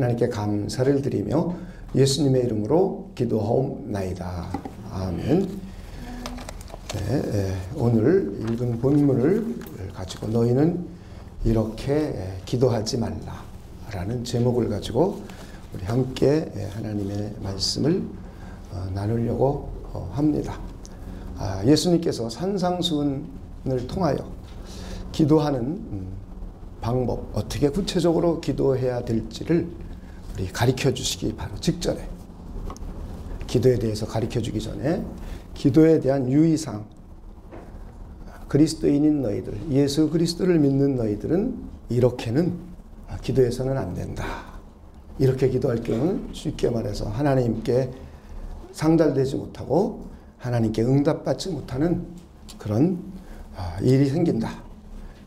하나님께 감사를 드리며 예수님의 이름으로 기도하옵나이다. 아멘. 네, 오늘 읽은 본문을 가지고 너희는 이렇게 기도하지 말라라는 제목을 가지고 우리 함께 하나님의 말씀을 나누려고 합니다. 예수님께서 산상수훈을 통하여 기도하는 방법, 어떻게 구체적으로 기도해야 될지를 우리 가르쳐 주시기 바로 직전에, 기도에 대해서 가르쳐 주기 전에 기도에 대한 유의사항, 그리스도인인 너희들, 예수 그리스도를 믿는 너희들은 이렇게는 기도해서는 안 된다. 이렇게 기도할 경우는 쉽게 말해서 하나님께 상달되지 못하고 하나님께 응답받지 못하는 그런 일이 생긴다.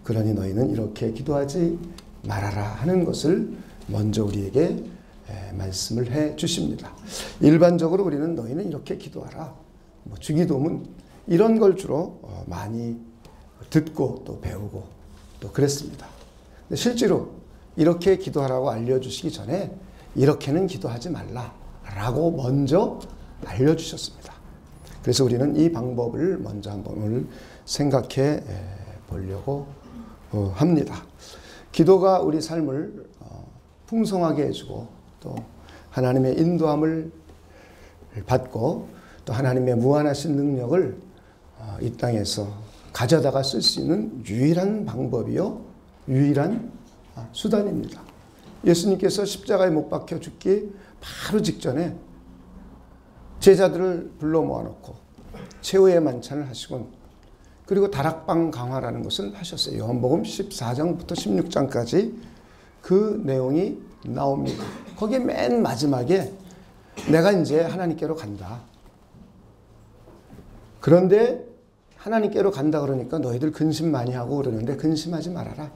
그러니 너희는 이렇게 기도하지 말아라 하는 것을 먼저 우리에게 말씀을 해 주십니다. 일반적으로 우리는 너희는 이렇게 기도하라, 주기도문 이런 걸 주로 많이 듣고 또 배우고 또 그랬습니다. 근데 실제로 이렇게 기도하라고 알려주시기 전에 이렇게는 기도하지 말라라고 먼저 알려주셨습니다. 그래서 우리는 이 방법을 먼저 한번 오늘 생각해 보려고 합니다. 기도가 우리 삶을 풍성하게 해주고 또 하나님의 인도함을 받고 또 하나님의 무한하신 능력을 이 땅에서 가져다가 쓸 수 있는 유일한 방법이요, 유일한 수단입니다. 예수님께서 십자가에 못 박혀 죽기 바로 직전에 제자들을 불러 모아놓고 최후의 만찬을 하시곤 그리고 다락방 강화라는 것을 하셨어요. 요한복음 14장부터 16장까지 그 내용이 나옵니다. 거기 맨 마지막에 내가 이제 하나님께로 간다. 그런데 하나님께로 간다 그러니까 너희들 근심 많이 하고 그러는데 근심하지 말아라.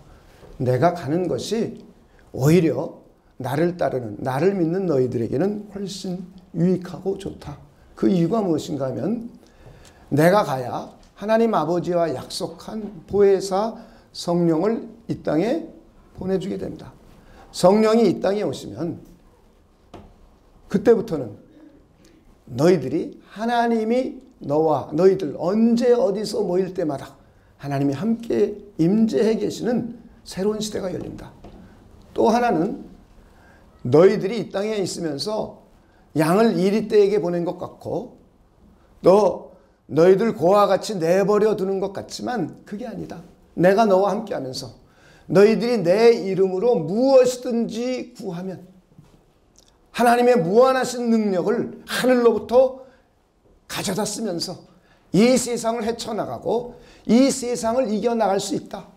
내가 가는 것이 오히려 나를 따르는, 나를 믿는 너희들에게는 훨씬 유익하고 좋다. 그 이유가 무엇인가 하면 내가 가야 하나님 아버지와 약속한 보혜사 성령을 이 땅에 보내주게 된다. 성령이 이 땅에 오시면 그때부터는 너희들이 하나님이 너와 너희들 언제 어디서 모일 때마다 하나님이 함께 임재해 계시는 새로운 시대가 열린다. 또 하나는 너희들이 이 땅에 있으면서 양을 이리떼에게 보낸 것 같고 또 너희들 고와 같이 내버려 두는 것 같지만 그게 아니다. 내가 너와 함께 하면서 너희들이 내 이름으로 무엇이든지 구하면 하나님의 무한하신 능력을 하늘로부터 가져다 쓰면서 이 세상을 헤쳐나가고 이 세상을 이겨나갈 수 있다.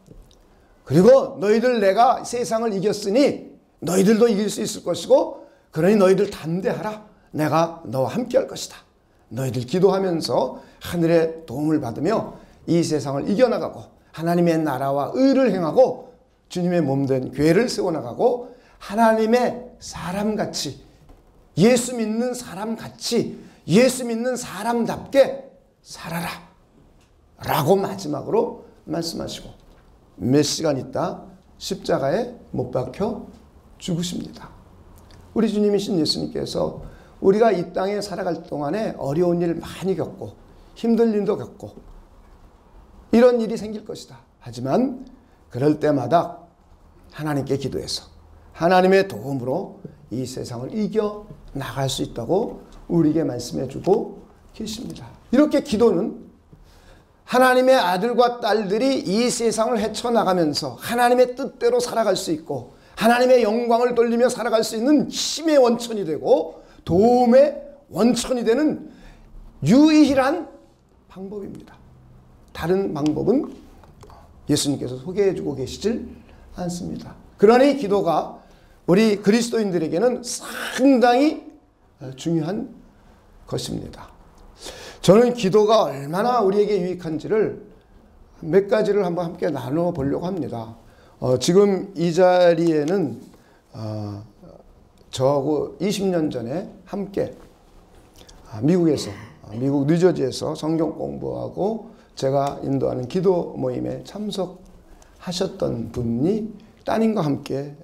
그리고 너희들 내가 세상을 이겼으니 너희들도 이길 수 있을 것이고 그러니 너희들 담대하라. 내가 너와 함께 할 것이다. 너희들 기도하면서 하늘의 도움을 받으며 이 세상을 이겨나가고 하나님의 나라와 의를 행하고 주님의 몸된 교회를 세워나가고 하나님의 사람같이 예수 믿는 사람같이 예수 믿는 사람답게 살아라 라고 마지막으로 말씀하시고 몇 시간 있다 십자가에 못 박혀 죽으십니다. 우리 주님이신 예수님께서 우리가 이 땅에 살아갈 동안에 어려운 일 많이 겪고 힘든 일도 겪고 이런 일이 생길 것이다. 하지만 그럴 때마다 하나님께 기도해서 하나님의 도움으로 이 세상을 이겨 나갈 수 있다고 우리에게 말씀해 주고 계십니다. 이렇게 기도는 하나님의 아들과 딸들이 이 세상을 헤쳐나가면서 하나님의 뜻대로 살아갈 수 있고 하나님의 영광을 돌리며 살아갈 수 있는 힘의 원천이 되고 도움의 원천이 되는 유일한 방법입니다. 다른 방법은 예수님께서 소개해 주고 계시질 않습니다. 그러니 기도가 우리 그리스도인들에게는 상당히 중요한 것입니다. 저는 기도가 얼마나 우리에게 유익한지를 몇 가지를 한번 함께 나눠 보려고 합니다. 지금 이 자리에는 저하고 20년 전에 함께 미국에서 미국 뉴저지에서 성경 공부하고 제가 인도하는 기도 모임에 참석하셨던 분이 따님과 함께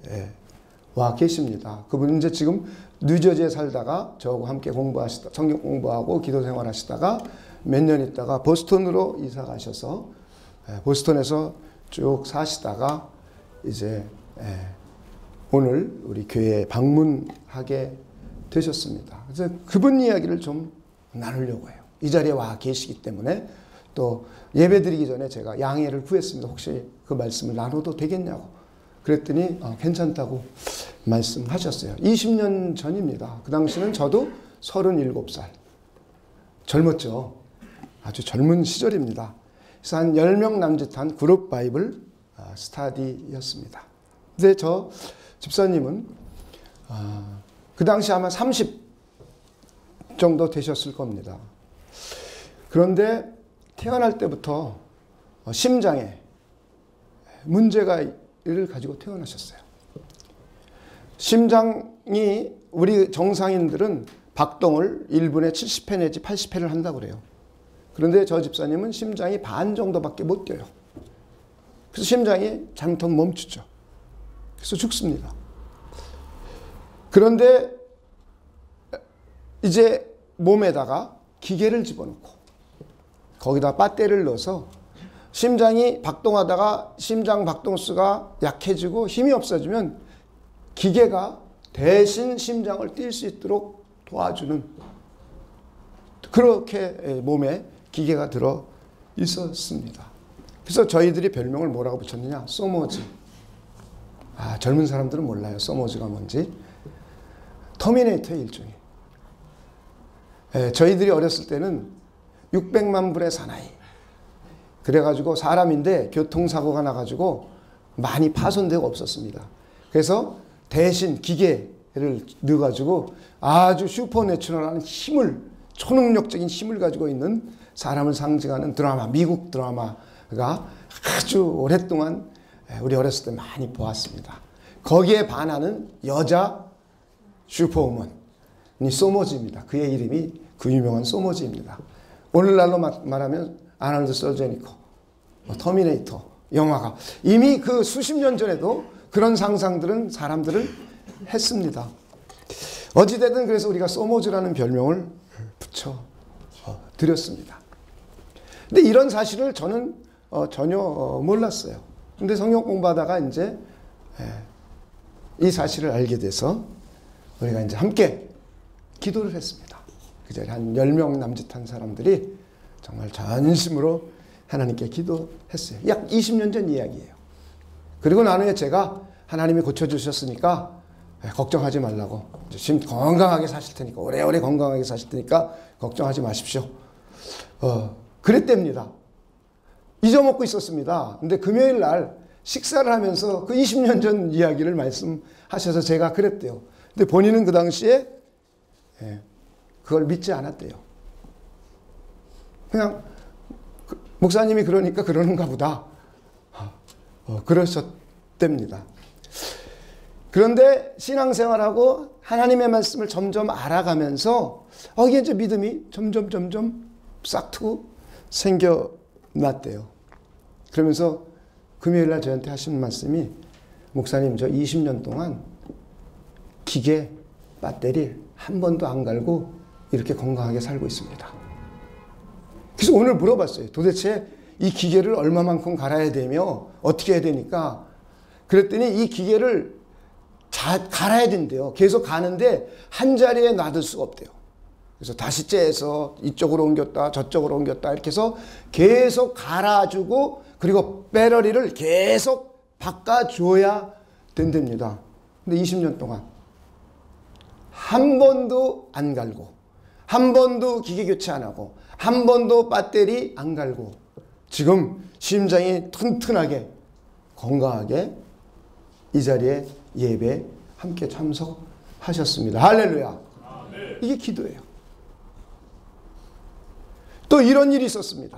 와 계십니다. 그분 이제 지금 뉴저지에 살다가 저하고 함께 공부하시다, 성경 공부하고 기도 생활하시다가 몇 년 있다가 보스턴으로 이사 가셔서 보스턴에서 쭉 사시다가 이제 오늘 우리 교회에 방문하게 되셨습니다. 그래서 그분 이야기를 좀 나누려고 해요. 이 자리에 와 계시기 때문에 또 예배 드리기 전에 제가 양해를 구했습니다. 혹시 그 말씀을 나눠도 되겠냐고. 그랬더니 괜찮다고 말씀하셨어요. 20년 전입니다. 그 당시는 저도 37살. 젊었죠. 아주 젊은 시절입니다. 그래서 한 10명 남짓한 그룹 바이블 스타디였습니다. 근데 저 집사님은 그 당시 아마 30 정도 되셨을 겁니다. 그런데 태어날 때부터 심장에 문제가 를 가지고 태어나셨어요. 심장이 우리 정상인들은 박동을 1분에 70회 내지 80회를 한다고 그래요. 그런데 저 집사님은 심장이 반 정도밖에 못 뛰어요. 그래서 심장이 잘못하면 멈추죠. 그래서 죽습니다. 그런데 이제 몸에다가 기계를 집어넣고 거기다 배터리를 넣어서 심장이 박동하다가 심장 박동수가 약해지고 힘이 없어지면 기계가 대신 심장을 뛸 수 있도록 도와주는, 그렇게 몸에 기계가 들어 있었습니다. 그래서 저희들이 별명을 뭐라고 붙였느냐? 소머즈. 젊은 사람들은 몰라요. 소머즈가 뭔지. 터미네이터의 일종이에요. 저희들이 어렸을 때는 600만 불의 사나이. 그래가지고 사람인데 교통사고가 나가지고 많이 파손되고 없었습니다. 그래서 대신 기계를 넣어가지고 아주 슈퍼내추럴한 힘을, 초능력적인 힘을 가지고 있는 사람을 상징하는 드라마, 미국 드라마가 아주 오랫동안 우리 어렸을 때 많이 보았습니다. 거기에 반하는 여자 슈퍼우먼이 소머즈입니다. 그의 이름이 그 유명한 소머즈입니다. 오늘날로 말하면 아놀드 셔제니커, 터미네이터 영화가 이미 그 수십 년 전에도 그런 상상들은 사람들을 했습니다. 어찌됐든 그래서 우리가 소머즈라는 별명을 붙여 드렸습니다. 근데 이런 사실을 저는 전혀 몰랐어요. 근데 성경 공부하다가 이제 이 사실을 알게 돼서 우리가 이제 함께 기도를 했습니다. 그 자리에 한 10명 남짓한 사람들이 정말 전심으로 하나님께 기도했어요. 약 20년 전 이야기예요. 그리고 나중에 제가 하나님이 고쳐주셨으니까 걱정하지 말라고, 지금 건강하게 사실 테니까, 오래오래 건강하게 사실 테니까 걱정하지 마십시오. 그랬답니다. 잊어먹고 있었습니다. 근데 금요일 날 식사를 하면서 그 20년 전 이야기를 말씀하셔서 제가 그랬대요. 근데 본인은 그 당시에 그걸 믿지 않았대요. 그냥 목사님이 그러니까 그러는가 보다. 그러셨답니다. 그런데 신앙생활하고 하나님의 말씀을 점점 알아가면서 이게 이제 믿음이 점점 싹트고 생겨났대요. 그러면서 금요일 날 저한테 하신 말씀이, 목사님 저 20년 동안 기계 배터리 한 번도 안 갈고 이렇게 건강하게 살고 있습니다. 그래서 오늘 물어봤어요. 도대체 이 기계를 얼마만큼 갈아야 되며 어떻게 해야 되니까. 그랬더니 이 기계를 갈아야 된대요. 계속 가는데 한 자리에 놔둘 수가 없대요. 그래서 다시 째서 이쪽으로 옮겼다 저쪽으로 옮겼다 이렇게 해서 계속 갈아주고, 그리고 배터리를 계속 바꿔줘야 된답니다. 근데 20년 동안 한 번도 안 갈고, 한 번도 기계 교체 안 하고, 한 번도 배터리 안 갈고, 지금 심장이 튼튼하게 건강하게 이 자리에 예배 함께 참석하셨습니다. 할렐루야. 이게 기도예요. 또 이런 일이 있었습니다.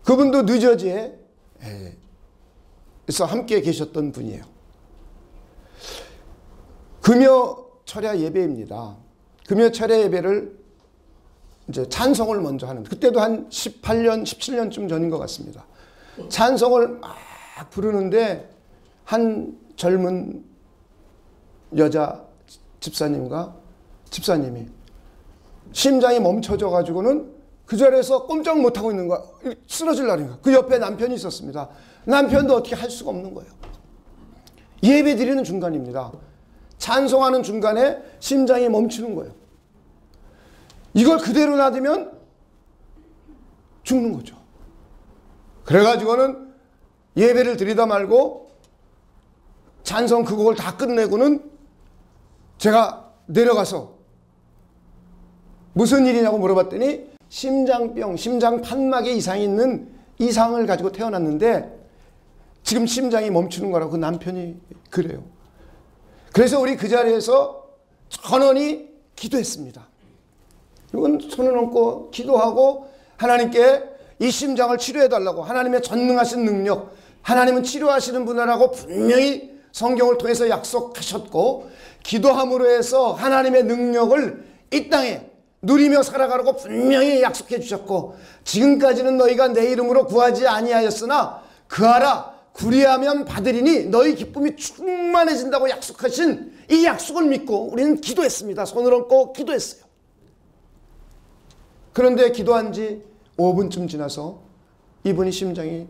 그분도 뉴저지에 서 함께 계셨던 분이에요. 금요 철야 예배입니다. 금요 철야 예배를 이제 찬송을 먼저 하는, 그때도 한 18년, 17년쯤 전인 것 같습니다. 찬송을 막 부르는데 한 젊은 여자 집사님이 심장이 멈춰져 가지고는 그 자리에서 꼼짝 못하고 있는 거야. 쓰러질라니까. 그 옆에 남편이 있었습니다. 남편도 어떻게 할 수가 없는 거예요. 예배 드리는 중간입니다. 찬송하는 중간에 심장이 멈추는 거예요. 이걸 그대로 놔두면 죽는 거죠. 그래가지고는 예배를 드리다 말고 찬송 그 곡을 다 끝내고는 제가 내려가서 무슨 일이냐고 물어봤더니 심장병, 심장 판막에 이상이 있는 이상을 가지고 태어났는데 지금 심장이 멈추는 거라고 그 남편이 그래요. 그래서 우리 그 자리에서 전원이 기도했습니다. 이건 손을 얹고 기도하고 하나님께 이 심장을 치료해달라고, 하나님의 전능하신 능력, 하나님은 치료하시는 분이라고 분명히 성경을 통해서 약속하셨고, 기도함으로 해서 하나님의 능력을 이 땅에 누리며 살아가라고 분명히 약속해 주셨고, 지금까지는 너희가 내 이름으로 구하지 아니하였으나 그하라 구리하면 받으리니 너희 기쁨이 충만해진다고 약속하신 이 약속을 믿고 우리는 기도했습니다. 손을 얹고 기도했어요. 그런데 기도한 지 5분쯤 지나서 이분이 심장이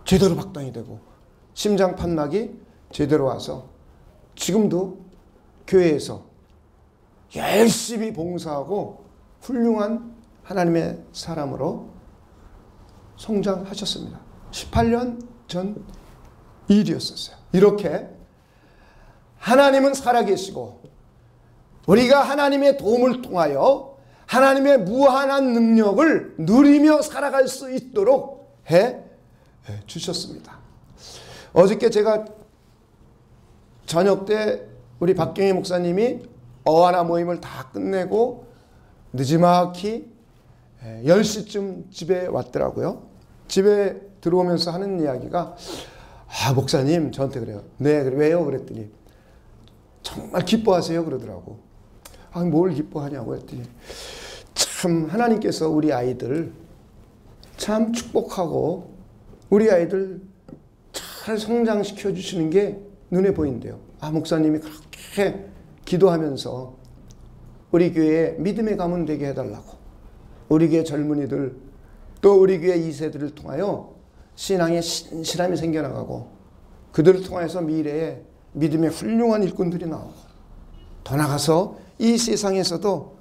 제대로 박동이 되고 심장 판막이 제대로 와서 지금도 교회에서 열심히 봉사하고 훌륭한 하나님의 사람으로 성장하셨습니다. 18년 전 일이었었어요. 이렇게 하나님은 살아계시고 우리가 하나님의 도움을 통하여 하나님의 무한한 능력을 누리며 살아갈 수 있도록 해 주셨습니다. 어저께 제가 저녁 때 우리 박경희 목사님이 어하나 모임을 다 끝내고 늦지막히 10시쯤 집에 왔더라고요. 집에 들어오면서 하는 이야기가, 목사님 저한테 그래요. 네, 왜요? 그랬더니 정말 기뻐하세요 그러더라고. 뭘 기뻐하냐고 했더니 참 하나님께서 우리 아이들 참 축복하고 우리 아이들 잘 성장시켜 주시는 게 눈에 보인대요. 목사님이 그렇게 기도하면서 우리 교회에 믿음의 가문 되게 해달라고, 우리 교회 젊은이들 또 우리 교회 2세들을 통하여 신앙의 신실함이 생겨나가고 그들을 통해서 미래에 믿음의 훌륭한 일꾼들이 나오고 더 나아가서 이 세상에서도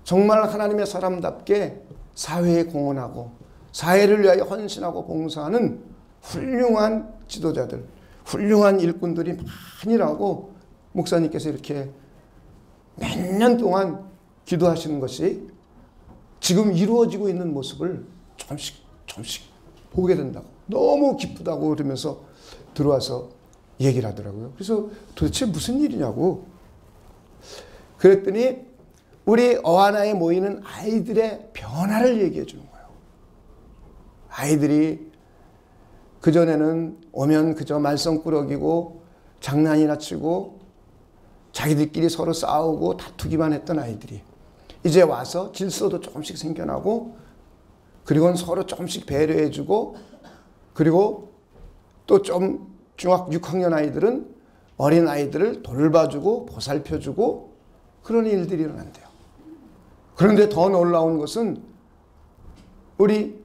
정말 하나님의 사람답게 사회에 공헌하고 사회를 위하여 헌신하고 봉사하는 훌륭한 지도자들, 훌륭한 일꾼들이 많이라고 목사님께서 이렇게 몇 년 동안 기도하시는 것이 지금 이루어지고 있는 모습을 조금씩 보게 된다고, 너무 기쁘다고 그러면서 들어와서 얘기를 하더라고요. 그래서 도대체 무슨 일이냐고 그랬더니 우리 어하나에 모이는 아이들의 변화를 얘기해 주는 거예요. 아이들이 그전에는 오면 그저 말썽꾸러기고 장난이나 치고 자기들끼리 서로 싸우고 다투기만 했던 아이들이 이제 와서 질서도 조금씩 생겨나고, 그리고는 서로 조금씩 배려해주고, 그리고 또 좀 중학 6학년 아이들은 어린 아이들을 돌봐주고 보살펴주고 그런 일들이 일어난대요. 그런데 더 놀라운 것은 우리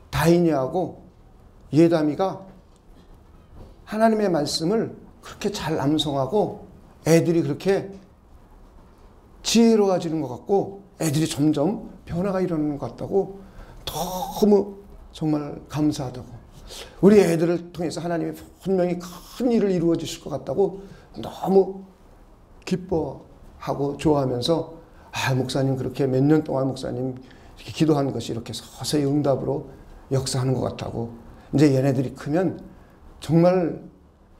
다인이하고 예담이가 하나님의 말씀을 그렇게 잘 암송하고 애들이 그렇게 지혜로워지는 것 같고 애들이 점점 변화가 일어나는 것 같다고 너무 정말 감사하다고, 우리 애들을 통해서 하나님이 분명히 큰 일을 이루어 주실 것 같다고 너무 기뻐하고 좋아하면서, 목사님 그렇게 몇 년 동안 목사님 이렇게 기도한 것이 이렇게 서서히 응답으로 역사하는 것 같다고, 이제 얘네들이 크면 정말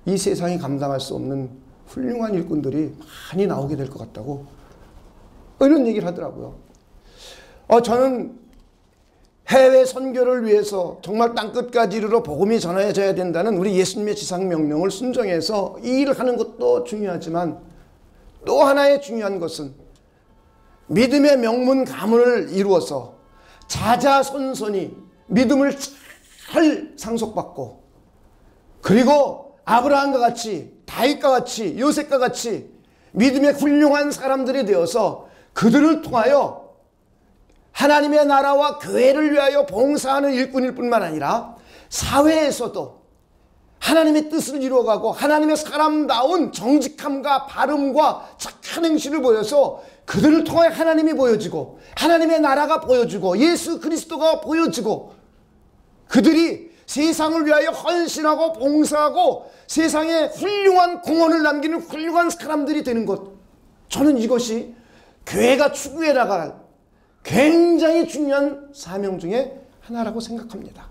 이 세상이 감당할 수 없는 훌륭한 일꾼들이 많이 나오게 될 것 같다고 이런 얘기를 하더라고요. 저는 해외 선교를 위해서 정말 땅끝까지 이르러 복음이 전해져야 된다는 우리 예수님의 지상명령을 순종해서 이 일을 하는 것도 중요하지만 또 하나의 중요한 것은 믿음의 명문 가문을 이루어서 자자손손이 믿음을 잘 상속받고 그리고 아브라함과 같이, 다윗과 같이, 요셉과 같이 믿음의 훌륭한 사람들이 되어서 그들을 통하여 하나님의 나라와 교회를 위하여 봉사하는 일꾼일 뿐만 아니라 사회에서도 하나님의 뜻을 이루어가고 하나님의 사람다운 정직함과 바름과 착한 행실을 보여서 그들을 통해 하나님이 보여지고 하나님의 나라가 보여지고 예수 그리스도가 보여지고 그들이 세상을 위하여 헌신하고 봉사하고 세상에 훌륭한 공헌을 남기는 훌륭한 사람들이 되는 것, 저는 이것이 교회가 추구해 나갈 굉장히 중요한 사명 중에 하나라고 생각합니다.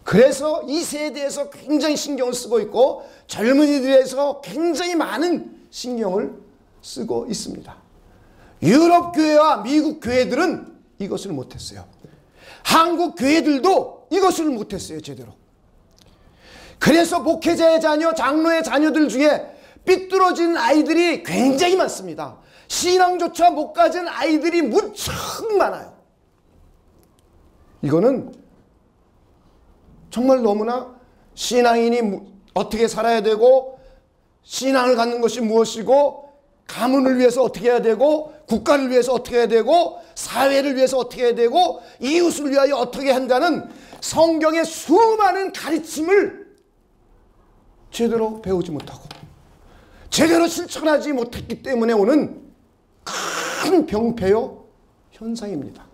그래서 이 세대에서 굉장히 신경을 쓰고 있고 젊은이들에서 굉장히 많은 신경을 쓰고 있습니다. 유럽 교회와 미국 교회들은 이것을 못했어요. 한국 교회들도 이것을 못했어요, 제대로. 그래서 목회자의 자녀, 장로의 자녀들 중에 삐뚤어진 아이들이 굉장히 많습니다. 신앙조차 못 가진 아이들이 무척 많아요. 이거는 정말 너무나 신앙인이 어떻게 살아야 되고 신앙을 갖는 것이 무엇이고 가문을 위해서 어떻게 해야 되고 국가를 위해서 어떻게 해야 되고 사회를 위해서 어떻게 해야 되고 이웃을 위하여 어떻게 한다는 성경의 수많은 가르침을 제대로 배우지 못하고 제대로 실천하지 못했기 때문에 오는 큰 병폐요 현상입니다.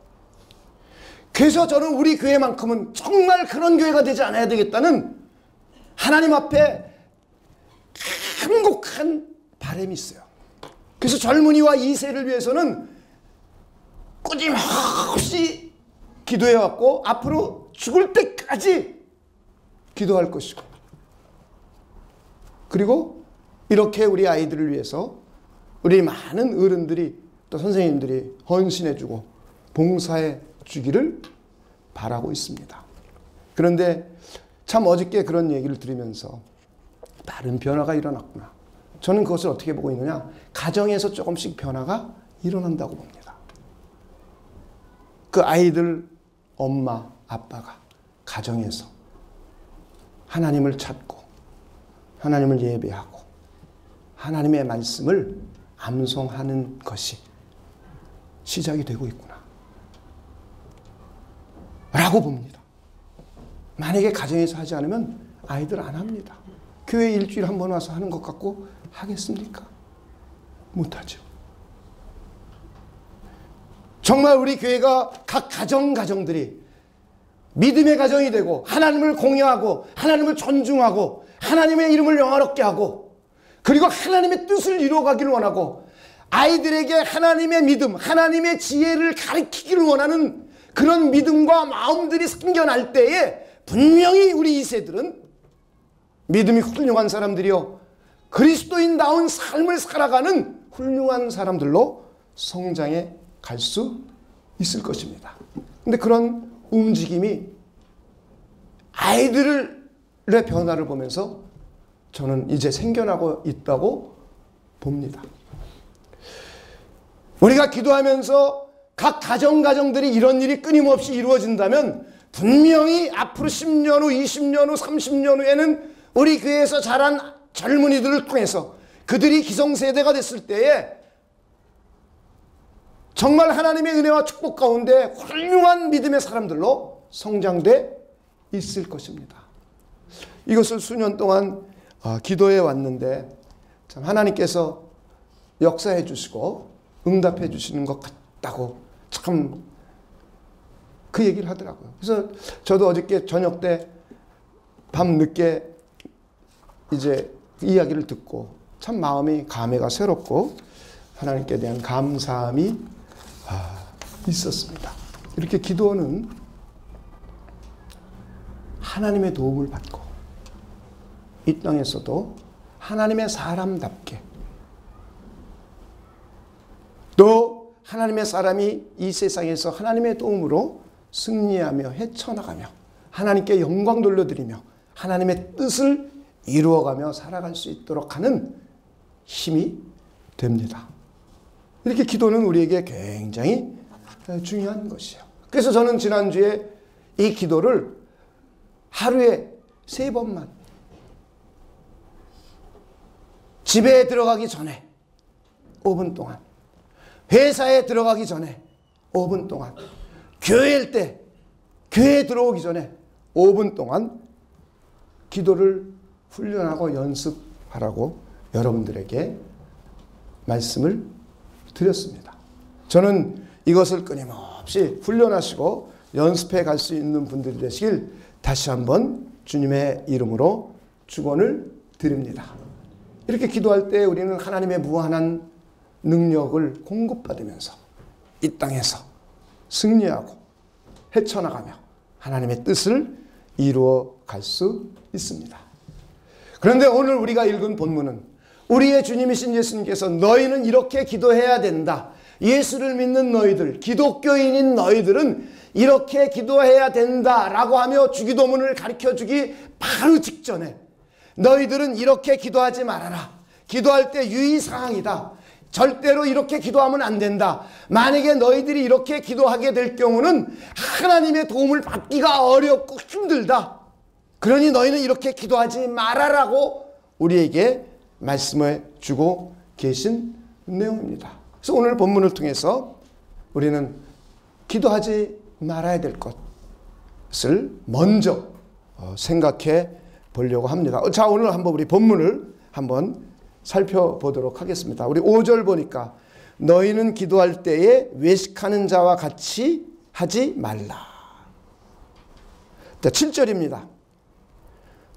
그래서 저는 우리 교회만큼은 정말 그런 교회가 되지 않아야 되겠다는 하나님 앞에 간곡한 바람이 있어요. 그래서 젊은이와 2세를 위해서는 끊임없이 기도해왔고 앞으로 죽을 때까지 기도할 것이고, 그리고 이렇게 우리 아이들을 위해서 우리 많은 어른들이 또 선생님들이 헌신해주고 봉사해 주기를 바라고 있습니다. 그런데 참 어저께 그런 얘기를 들으면서 다른 변화가 일어났구나. 저는 그것을 어떻게 보고 있느냐, 가정에서 조금씩 변화가 일어난다고 봅니다. 그 아이들 엄마 아빠가 가정에서 하나님을 찾고 하나님을 예배하고 하나님의 말씀을 암송하는 것이 시작이 되고 있구나 라고 봅니다. 만약에 가정에서 하지 않으면 아이들 안 합니다. 교회 일주일에 한 번 와서 하는 것 같고 하겠습니까? 못하죠. 정말 우리 교회가 각 가정들이 믿음의 가정이 되고 하나님을 공유하고 하나님을 존중하고 하나님의 이름을 영화롭게 하고 그리고 하나님의 뜻을 이루어가기를 원하고 아이들에게 하나님의 믿음, 하나님의 지혜를 가르치기를 원하는 그런 믿음과 마음들이 생겨날 때에 분명히 우리 2세들은 믿음이 훌륭한 사람들이요 그리스도인다운 삶을 살아가는 훌륭한 사람들로 성장해 갈 수 있을 것입니다. 근데 그런 움직임이 아이들의 변화를 보면서 저는 이제 생겨나고 있다고 봅니다. 우리가 기도하면서 각 가정들이 이런 일이 끊임없이 이루어진다면 분명히 앞으로 10년 후, 20년 후, 30년 후에는 우리 교회에서 자란 젊은이들을 통해서 그들이 기성세대가 됐을 때에 정말 하나님의 은혜와 축복 가운데 훌륭한 믿음의 사람들로 성장돼 있을 것입니다. 이것을 수년 동안 기도해 왔는데 참 하나님께서 역사해 주시고 응답해 주시는 것 같다고 참 그 얘기를 하더라고요. 그래서 저도 어저께 저녁 때 밤늦게 이제 이야기를 듣고 참 마음이 감회가 새롭고 하나님께 대한 감사함이 있었습니다. 이렇게 기도는 하나님의 도움을 받고 이 땅에서도 하나님의 사람답게 또 하나님의 사람이 이 세상에서 하나님의 도움으로 승리하며 헤쳐나가며 하나님께 영광 돌려드리며 하나님의 뜻을 이루어가며 살아갈 수 있도록 하는 힘이 됩니다. 이렇게 기도는 우리에게 굉장히 중요한 것이에요. 그래서 저는 지난주에 이 기도를 하루에 3번만 집에 들어가기 전에 5분 동안, 회사에 들어가기 전에 5분 동안, 교회일 때, 교회에 들어오기 전에 5분 동안 기도를 훈련하고 연습하라고 여러분들에게 말씀을 드렸습니다. 저는 이것을 끊임없이 훈련하시고 연습해 갈 수 있는 분들이 되시길 다시 한번 주님의 이름으로 축원을 드립니다. 이렇게 기도할 때 우리는 하나님의 무한한 능력을 공급받으면서 이 땅에서 승리하고 헤쳐나가며 하나님의 뜻을 이루어 갈 수 있습니다. 그런데 오늘 우리가 읽은 본문은 우리의 주님이신 예수님께서 너희는 이렇게 기도해야 된다. 예수를 믿는 너희들, 기독교인인 너희들은 이렇게 기도해야 된다라고 하며 주기도문을 가르쳐주기 바로 직전에 너희들은 이렇게 기도하지 말아라. 기도할 때 유의사항이다. 절대로 이렇게 기도하면 안 된다. 만약에 너희들이 이렇게 기도하게 될 경우는 하나님의 도움을 받기가 어렵고 힘들다. 그러니 너희는 이렇게 기도하지 말아라고 우리에게 말씀해 주고 계신 내용입니다. 그래서 오늘 본문을 통해서 우리는 기도하지 말아야 될 것을 먼저 생각해 보려고 합니다. 자, 오늘 한번 우리 본문을 한번 살펴보도록 하겠습니다. 우리 5절 보니까 너희는 기도할 때에 외식하는 자와 같이 하지 말라. 자, 7절입니다.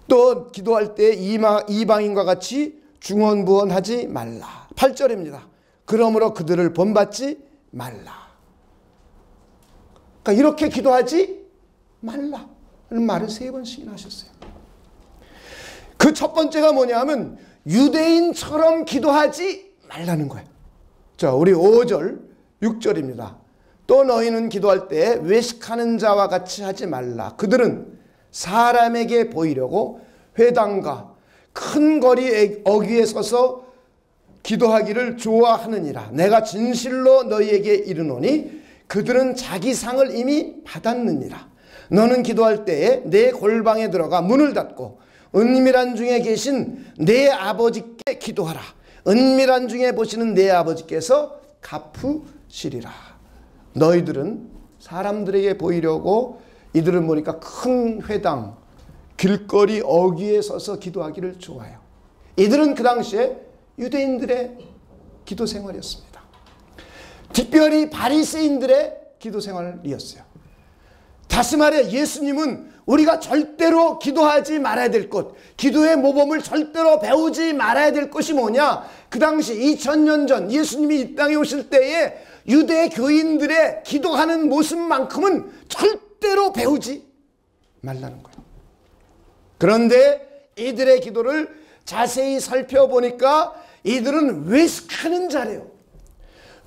또 기도할 때 이방인과 같이 중언부언하지 말라. 8절입니다. 그러므로 그들을 본받지 말라. 그러니까 이렇게 기도하지 말라 는 말을 3번씩이나 하셨어요. 그 첫 번째가 뭐냐 하면 유대인처럼 기도하지 말라는 거예요. 자, 우리 5절, 6절입니다. 또 너희는 기도할 때 외식하는 자와 같이 하지 말라. 그들은 사람에게 보이려고 회당과 큰 거리 어귀에 서서 기도하기를 좋아하느니라. 내가 진실로 너희에게 이르노니 그들은 자기 상을 이미 받았느니라. 너는 기도할 때에 내 골방에 들어가 문을 닫고 은밀한 중에 계신 내 아버지께 기도하라. 은밀한 중에 보시는 내 아버지께서 갚으시리라. 너희들은 사람들에게 보이려고 이들은 보니까 큰 회당, 길거리 어귀에 서서 기도하기를 좋아해요. 이들은 그 당시에 유대인들의 기도 생활이었습니다. 특별히 바리새인들의 기도 생활이었어요. 다시 말해 예수님은 우리가 절대로 기도하지 말아야 될 것, 기도의 모범을 절대로 배우지 말아야 될 것이 뭐냐? 그 당시 2000년 전 예수님이 이 땅에 오실 때에 유대 교인들의 기도하는 모습만큼은 절대로 배우지 말라는 거예요. 그런데 이들의 기도를 자세히 살펴보니까 이들은 외식하는 자래요.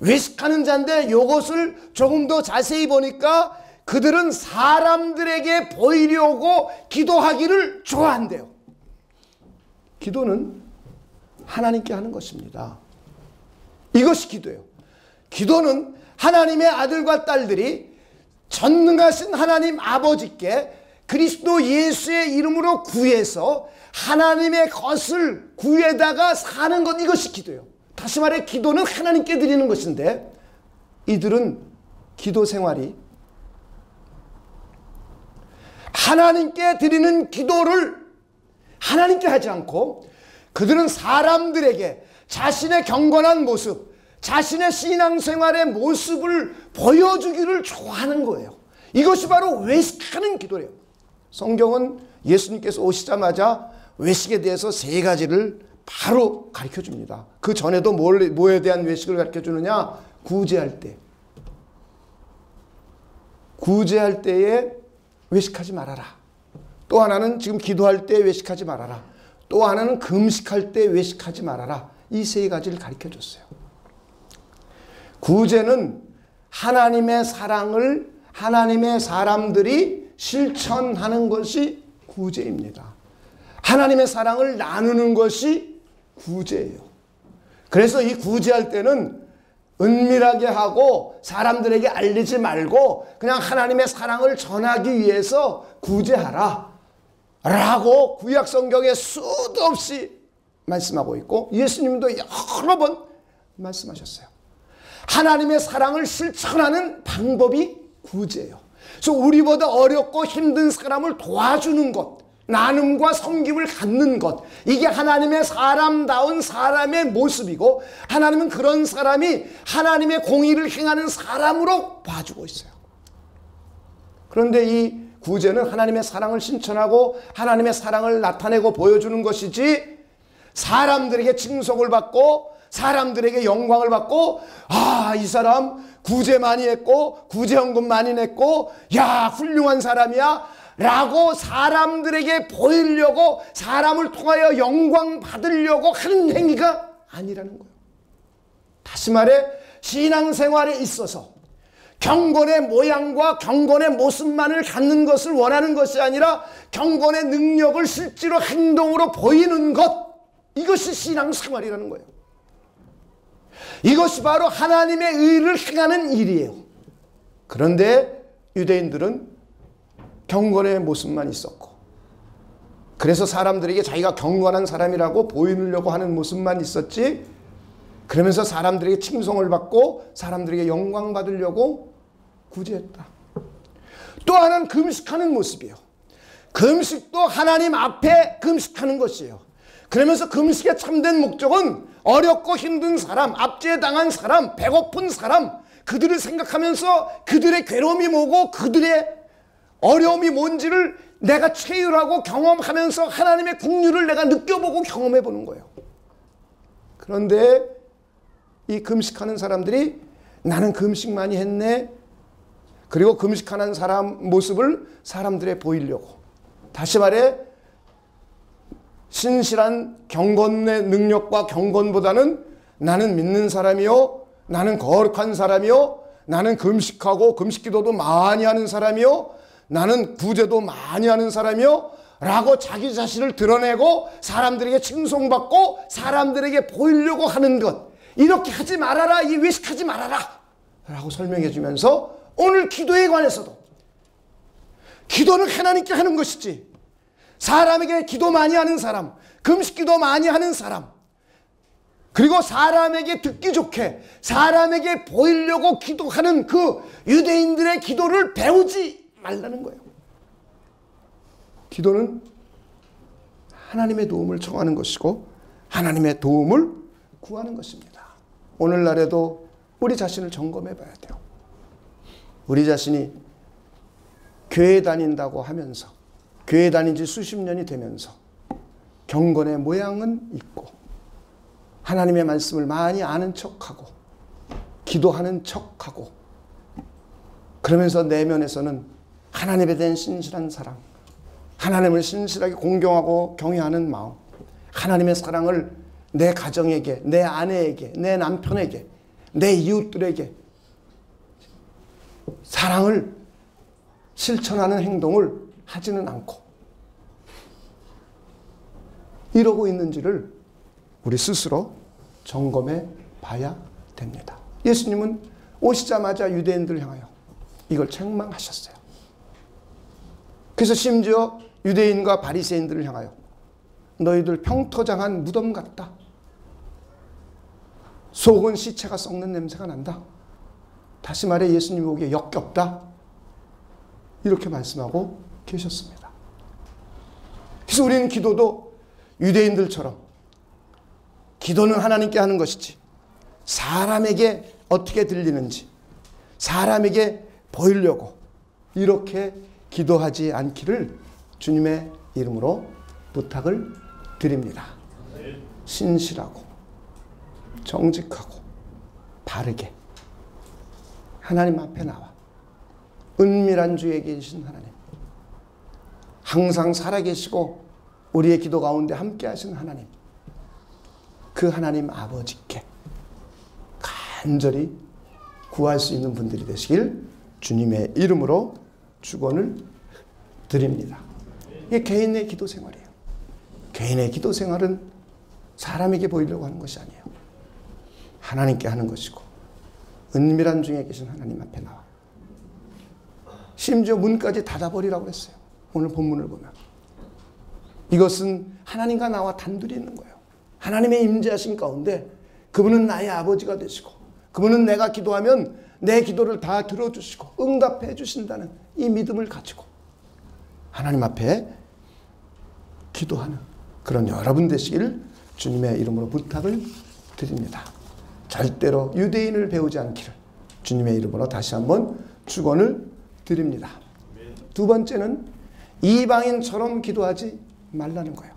외식하는 자인데 이것을 조금 더 자세히 보니까 그들은 사람들에게 보이려고 기도하기를 좋아한대요. 기도는 하나님께 하는 것입니다. 이것이 기도예요. 기도는 하나님의 아들과 딸들이 전능하신 하나님 아버지께 그리스도 예수의 이름으로 구해서 하나님의 것을 구해다가 사는 것, 이것이 기도예요. 다시 말해 기도는 하나님께 드리는 것인데 이들은 기도 생활이 하나님께 드리는 기도를 하나님께 하지 않고 그들은 사람들에게 자신의 경건한 모습, 자신의 신앙생활의 모습을 보여주기를 좋아하는 거예요. 이것이 바로 외식하는 기도래요. 성경은 예수님께서 오시자마자 외식에 대해서 3가지를 바로 가르쳐 줍니다. 그 전에도 뭐에 대한 외식을 가르쳐 주느냐? 구제할 때. 구제할 때에 외식하지 말아라. 또 하나는 지금 기도할 때 외식하지 말아라. 또 하나는 금식할 때 외식하지 말아라. 이 3가지를 가르쳐 줬어요. 구제는 하나님의 사랑을 하나님의 사람들이 실천하는 것이 구제입니다. 하나님의 사랑을 나누는 것이 구제예요. 그래서 이 구제할 때는 은밀하게 하고 사람들에게 알리지 말고 그냥 하나님의 사랑을 전하기 위해서 구제하라 라고 구약 성경에 수도 없이 말씀하고 있고 예수님도 여러 번 말씀하셨어요. 하나님의 사랑을 실천하는 방법이 구제예요. 그래서 우리보다 어렵고 힘든 사람을 도와주는 것, 나눔과 섬김을 갖는 것, 이게 하나님의 사람다운 사람의 모습이고 하나님은 그런 사람이 하나님의 공의를 행하는 사람으로 봐주고 있어요. 그런데 이 구제는 하나님의 사랑을 실천하고 하나님의 사랑을 나타내고 보여주는 것이지 사람들에게 칭송을 받고 사람들에게 영광을 받고 이 사람 구제 많이 했고 구제헌금 많이 냈고 야 훌륭한 사람이야 라고 사람들에게 보이려고 사람을 통하여 영광 받으려고 하는 행위가 아니라는 거예요. 다시 말해 신앙생활에 있어서 경건의 모양과 경건의 모습만을 갖는 것을 원하는 것이 아니라 경건의 능력을 실제로 행동으로 보이는 것, 이것이 신앙생활이라는 거예요. 이것이 바로 하나님의 의를 행하는 일이에요. 그런데 유대인들은 경건의 모습만 있었고 그래서 사람들에게 자기가 경건한 사람이라고 보이려고 하는 모습만 있었지 그러면서 사람들에게 칭송을 받고 사람들에게 영광 받으려고 구제했다. 또 하나는 금식하는 모습이에요. 금식도 하나님 앞에 금식하는 것이에요. 그러면서 금식의 참된 목적은 어렵고 힘든 사람, 압제당한 사람, 배고픈 사람, 그들을 생각하면서 그들의 괴로움이 뭐고 그들의 어려움이 뭔지를 내가 체휼하고 경험하면서 하나님의 긍휼을 내가 느껴보고 경험해 보는 거예요. 그런데 이 금식하는 사람들이 나는 금식 많이 했네. 그리고 금식하는 사람 모습을 사람들에 보이려고. 다시 말해 신실한 경건의 능력과 경건보다는 나는 믿는 사람이요. 나는 거룩한 사람이요. 나는 금식하고 금식기도도 많이 하는 사람이요. 나는 구제도 많이 하는 사람이요. 라고 자기 자신을 드러내고 사람들에게 칭송받고 사람들에게 보이려고 하는 것. 이렇게 하지 말아라. 이 외식하지 말아라. 라고 설명해 주면서 오늘 기도에 관해서도 기도는 하나님께 하는 것이지 사람에게 기도 많이 하는 사람, 금식기도 많이 하는 사람, 그리고 사람에게 듣기 좋게 사람에게 보이려고 기도하는 그 유대인들의 기도를 배우지 말라는 거예요. 기도는 하나님의 도움을 청하는 것이고 하나님의 도움을 구하는 것입니다. 오늘날에도 우리 자신을 점검해 봐야 돼요. 우리 자신이 교회 다닌다고 하면서 교회 다닌 지 수십 년이 되면서 경건의 모양은 있고 하나님의 말씀을 많이 아는 척하고 기도하는 척하고 그러면서 내면에서는 하나님에 대한 신실한 사랑, 하나님을 신실하게 공경하고 경외하는 마음, 하나님의 사랑을 내 가정에게, 내 아내에게, 내 남편에게, 내 이웃들에게 사랑을 실천하는 행동을 하지는 않고 이러고 있는지를 우리 스스로 점검해 봐야 됩니다. 예수님은 오시자마자 유대인들을 향하여 이걸 책망하셨어요. 그래서 심지어 유대인과 바리새인들을 향하여 너희들 평토장한 무덤 같다. 속은 시체가 썩는 냄새가 난다. 다시 말해 예수님 보기에 역겹다. 이렇게 말씀하고 계셨습니다. 그래서 우리는 기도도 유대인들처럼 기도는 하나님께 하는 것이지 사람에게 어떻게 들리는지 사람에게 보이려고 이렇게 기도하지 않기를 주님의 이름으로 부탁을 드립니다. 신실하고 정직하고 바르게 하나님 앞에 나와 은밀한 주에 계신 하나님, 항상 살아계시고 우리의 기도 가운데 함께 하신 하나님, 그 하나님 아버지께 간절히 구할 수 있는 분들이 되시길 주님의 이름으로 축원을 드립니다. 이게 개인의 기도 생활이에요. 개인의 기도 생활은 사람에게 보이려고 하는 것이 아니에요. 하나님께 하는 것이고 은밀한 중에 계신 하나님 앞에 나와 심지어 문까지 닫아버리라고 했어요. 오늘 본문을 보면 이것은 하나님과 나와 단둘이 있는 거예요. 하나님의 임재하신 가운데 그분은 나의 아버지가 되시고 그분은 내가 기도하면 내 기도를 다 들어주시고 응답해 주신다는 이 믿음을 가지고 하나님 앞에 기도하는 그런 여러분 되시기를 주님의 이름으로 부탁을 드립니다. 절대로 유대인을 배우지 않기를 주님의 이름으로 다시 한번 축원을 드립니다. 두 번째는 이방인처럼 기도하지 말라는 거예요.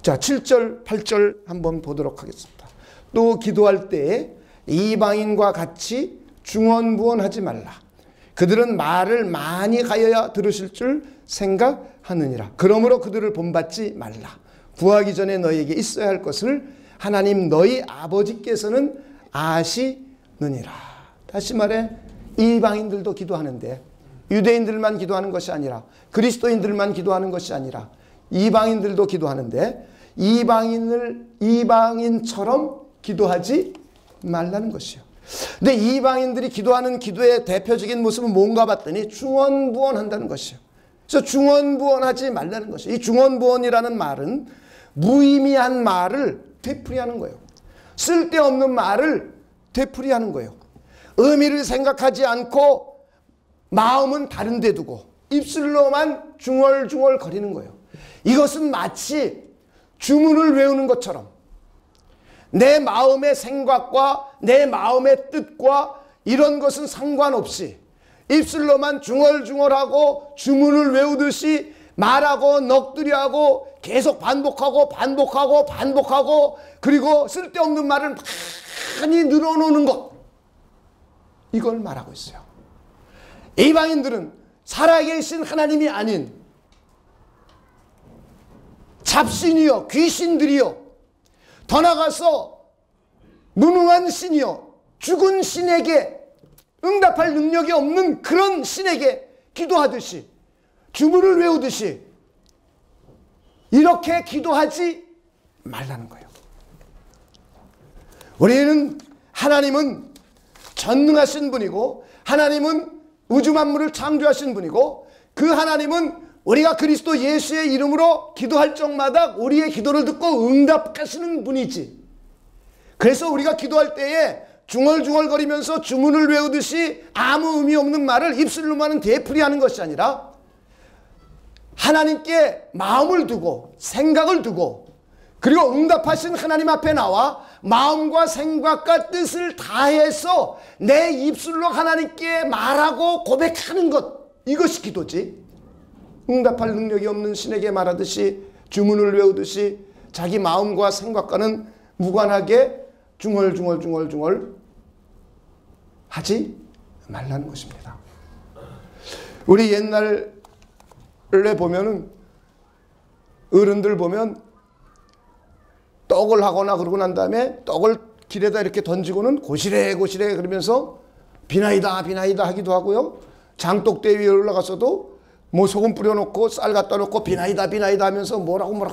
자, 7절, 8절 한번 보도록 하겠습니다. 또 기도할 때에 이방인과 같이 중언부언하지 말라. 그들은 말을 많이 가여야 들으실 줄 생각하느니라. 그러므로 그들을 본받지 말라. 구하기 전에 너희에게 있어야 할 것을 하나님 너희 아버지께서는 아시느니라. 다시 말해 이방인들도 기도하는데 유대인들만 기도하는 것이 아니라 그리스도인들만 기도하는 것이 아니라 이방인들도 기도하는데 이방인처럼 기도하지 말라는 것이요. 근데 이방인들이 기도하는 기도의 대표적인 모습은 뭔가 봤더니 중언부언한다는 것이요. 그래서 중언부언하지 말라는 것이요. 이 중언부언이라는 말은 무의미한 말을 되풀이하는 거예요. 쓸데없는 말을 되풀이하는 거예요. 의미를 생각하지 않고 마음은 다른 데 두고 입술로만 중얼중얼 거리는 거예요. 이것은 마치 주문을 외우는 것처럼 내 마음의 생각과 내 마음의 뜻과 이런 것은 상관없이 입술로만 중얼중얼하고 주문을 외우듯이 말하고 넋두리하고 계속 반복하고 그리고 쓸데없는 말을 많이 늘어놓는 것, 이걸 말하고 있어요. 이방인들은 살아계신 하나님이 아닌 잡신이요 귀신들이요 더 나아가서 무능한 신이요 죽은 신에게 응답할 능력이 없는 그런 신에게 기도하듯이 주문을 외우듯이 이렇게 기도하지 말라는 거예요. 우리는 하나님은 전능하신 분이고 하나님은 우주 만물을 창조하신 분이고 그 하나님은 우리가 그리스도 예수의 이름으로 기도할 적마다 우리의 기도를 듣고 응답하시는 분이지. 그래서 우리가 기도할 때에 중얼중얼거리면서 주문을 외우듯이 아무 의미 없는 말을 입술로만은 되풀이하는 것이 아니라 하나님께 마음을 두고 생각을 두고 그리고 응답하신 하나님 앞에 나와 마음과 생각과 뜻을 다해서 내 입술로 하나님께 말하고 고백하는 것, 이것이 기도지. 응답할 능력이 없는 신에게 말하듯이 주문을 외우듯이 자기 마음과 생각과는 무관하게 중얼중얼 하지 말라는 것입니다. 우리 옛날에 보면은 어른들 보면 떡을 하거나 그러고 난 다음에 떡을 길에다 이렇게 던지고는 고시래 그러면서 비나이다 하기도 하고요. 장독대 위에 올라가서도 뭐 소금 뿌려놓고 쌀 갖다 놓고 비나이다 하면서 뭐라고 막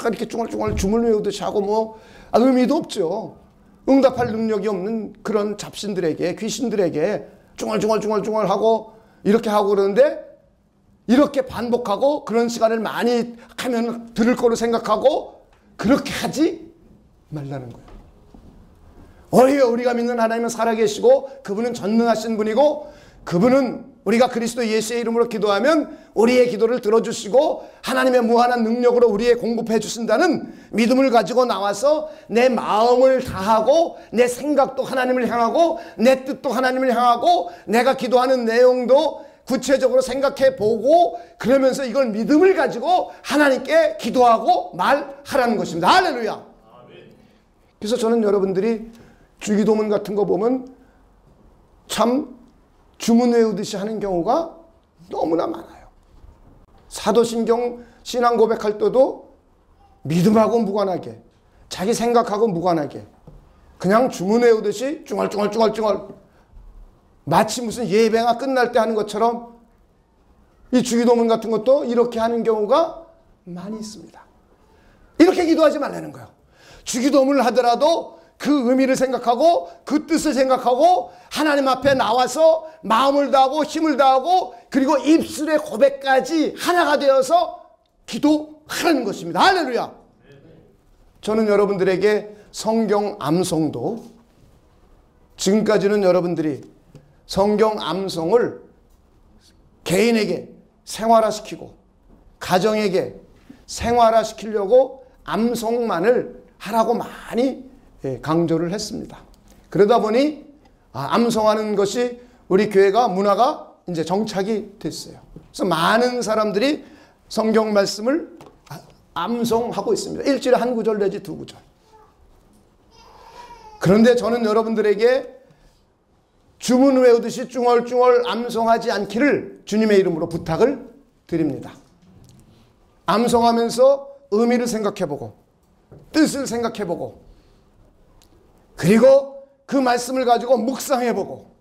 이렇게 중얼중얼 주문 외우듯이 하고 뭐 의미도 없죠. 응답할 능력이 없는 그런 잡신들에게 귀신들에게 중얼중얼 하고 이렇게 하고 그러는데 이렇게 반복하고 그런 시간을 많이 하면 들을 거로 생각하고 그렇게 하지 말라는 거예요. 우리가 믿는 하나님은 살아계시고 그분은 전능하신 분이고 그분은 우리가 그리스도 예수의 이름으로 기도하면 우리의 기도를 들어주시고 하나님의 무한한 능력으로 우리의 공급해 주신다는 믿음을 가지고 나와서 내 마음을 다하고 내 생각도 하나님을 향하고 내 뜻도 하나님을 향하고 내가 기도하는 내용도 구체적으로 생각해 보고 그러면서 이걸 믿음을 가지고 하나님께 기도하고 말하라는 것입니다. 할렐루야. 그래서 저는 여러분들이 주기도문 같은 거 보면 참 주문 외우듯이 하는 경우가 너무나 많아요. 사도신경 신앙 고백할 때도 믿음하고 무관하게 자기 생각하고 무관하게 그냥 주문 외우듯이 중얼 마치 무슨 예배가 끝날 때 하는 것처럼 이 주기도문 같은 것도 이렇게 하는 경우가 많이 있습니다. 이렇게 기도하지 말라는 거예요. 주기도문을 하더라도 그 의미를 생각하고 그 뜻을 생각하고 하나님 앞에 나와서 마음을 다하고 힘을 다하고 그리고 입술의 고백까지 하나가 되어서 기도하라는 것입니다. 할렐루야. 저는 여러분들에게 성경 암송도, 지금까지는 여러분들이 성경 암송을 개인에게 생활화시키고 가정에게 생활화시키려고 암송만을 하라고 많이 강조를 했습니다. 그러다 보니 암송하는 것이 우리 교회가 문화가 이제 정착이 됐어요. 그래서 많은 사람들이 성경 말씀을 암송하고 있습니다. 일주일에 한 구절 내지 두 구절. 그런데 저는 여러분들에게 주문 외우듯이 쭝얼쭝얼 암송하지 않기를 주님의 이름으로 부탁을 드립니다. 암송하면서 의미를 생각해보고 뜻을 생각해보고 그리고 그 말씀을 가지고 묵상해보고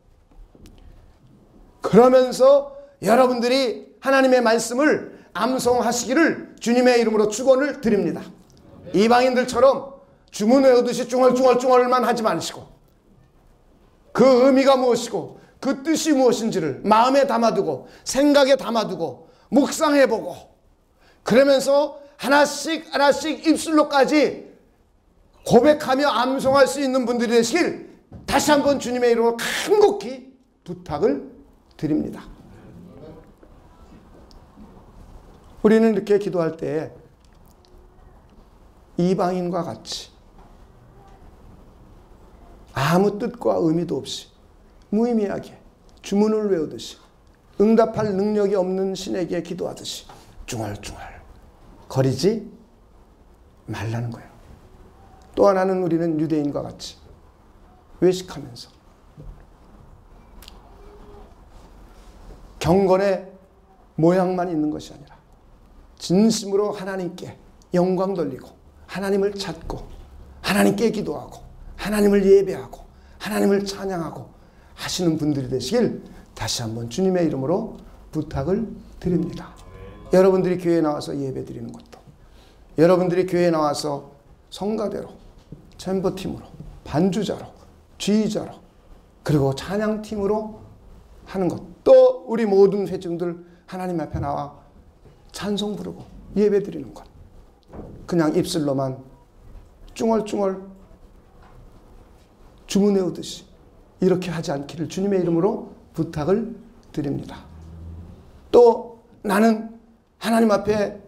그러면서 여러분들이 하나님의 말씀을 암송하시기를 주님의 이름으로 축원을 드립니다. 이방인들처럼 주문 외우듯이 쭝얼쭝얼만 하지 마시고 그 의미가 무엇이고 그 뜻이 무엇인지를 마음에 담아두고 생각에 담아두고 묵상해보고 그러면서 하나씩 하나씩 입술로까지 고백하며 암송할 수 있는 분들이 되시길 다시 한번 주님의 이름으로 간곡히 부탁을 드립니다. 우리는 이렇게 기도할 때 이방인과 같이 아무 뜻과 의미도 없이 무의미하게 주문을 외우듯이 응답할 능력이 없는 신에게 기도하듯이 쭝얼쭝얼 거리지 말라는 거예요. 또 하나는 우리는 유대인과 같이 외식하면서 경건의 모양만 있는 것이 아니라 진심으로 하나님께 영광 돌리고 하나님을 찾고 하나님께 기도하고 하나님을 예배하고 하나님을 찬양하고 하시는 분들이 되시길 다시 한번 주님의 이름으로 부탁을 드립니다. 여러분들이 교회에 나와서 예배 드리는 것도 여러분들이 교회에 나와서 성가대로 챔버팀으로 반주자로 지휘자로 그리고 찬양팀으로 하는 것 또 우리 모든 회중들 하나님 앞에 나와 찬송 부르고 예배 드리는 것 그냥 입술로만 쭝얼쭝얼 주문 외우듯이 이렇게 하지 않기를 주님의 이름으로 부탁을 드립니다. 또 나는 하나님 앞에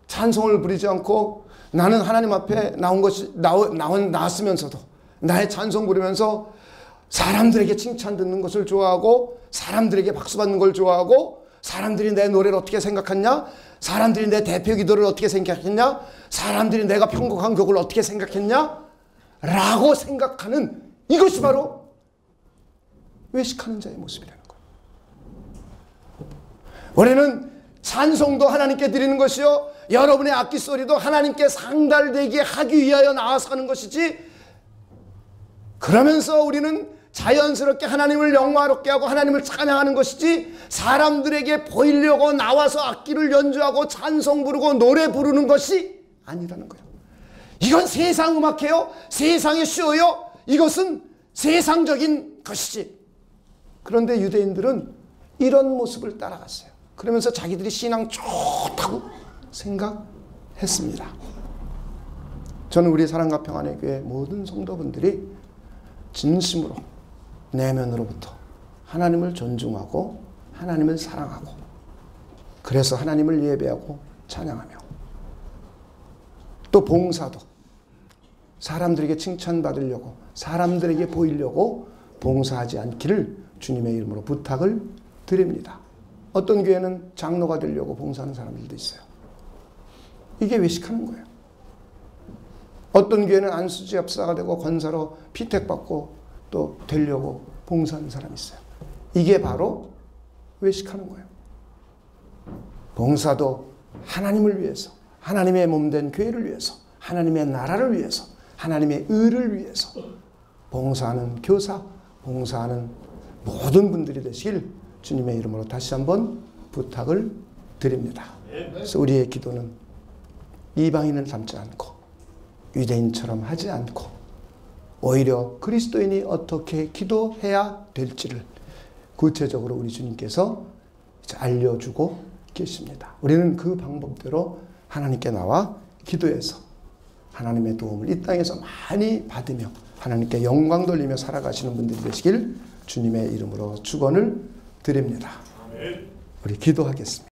찬송을 부리지 않고 나는 하나님 앞에 나왔으면서도 나의 찬송 부르면서 사람들에게 칭찬 듣는 것을 좋아하고 사람들에게 박수 받는 걸 좋아하고 사람들이 내 노래를 어떻게 생각했냐? 사람들이 내 대표 기도를 어떻게 생각했냐? 사람들이 내가 편곡한 곡을 어떻게 생각했냐? 라고 생각하는 이것이 바로 외식하는 자의 모습이라는 거예요. 우리는 찬송도 하나님께 드리는 것이요 여러분의 악기 소리도 하나님께 상달되게 하기 위하여 나와서 하는 것이지 그러면서 우리는 자연스럽게 하나님을 영화롭게 하고 하나님을 찬양하는 것이지 사람들에게 보이려고 나와서 악기를 연주하고 찬송 부르고 노래 부르는 것이 아니라는 거예요. 이건 세상 음악이에요. 세상의 쇼요. 이것은 세상적인 것이지. 그런데 유대인들은 이런 모습을 따라갔어요. 그러면서 자기들이 신앙 좋다고 생각했습니다. 저는 우리 사랑과 평안의 교회 모든 성도분들이 진심으로 내면으로부터 하나님을 존중하고 하나님을 사랑하고 그래서 하나님을 예배하고 찬양하며 또 봉사도 사람들에게 칭찬받으려고 사람들에게 보이려고 봉사하지 않기를 주님의 이름으로 부탁을 드립니다. 어떤 교회는 장로가 되려고 봉사하는 사람들도 있어요. 이게 외식하는 거예요. 어떤 교회는 안수지 합사가 되고 권사로 피택받고 또 되려고 봉사하는 사람이 있어요. 이게 바로 외식하는 거예요. 봉사도 하나님을 위해서 하나님의 몸된 교회를 위해서 하나님의 나라를 위해서 하나님의 의를 위해서 봉사하는 교사 봉사하는 모든 분들이 되시길 주님의 이름으로 다시 한번 부탁을 드립니다. 그래서 우리의 기도는 이방인을 닮지 않고 유대인처럼 하지 않고 오히려 그리스도인이 어떻게 기도해야 될지를 구체적으로 우리 주님께서 알려주고 계십니다. 우리는 그 방법대로 하나님께 나와 기도해서 하나님의 도움을 이 땅에서 많이 받으며 하나님께 영광 돌리며 살아가시는 분들이 되시길 주님의 이름으로 축원을 드립니다. 우리 기도하겠습니다.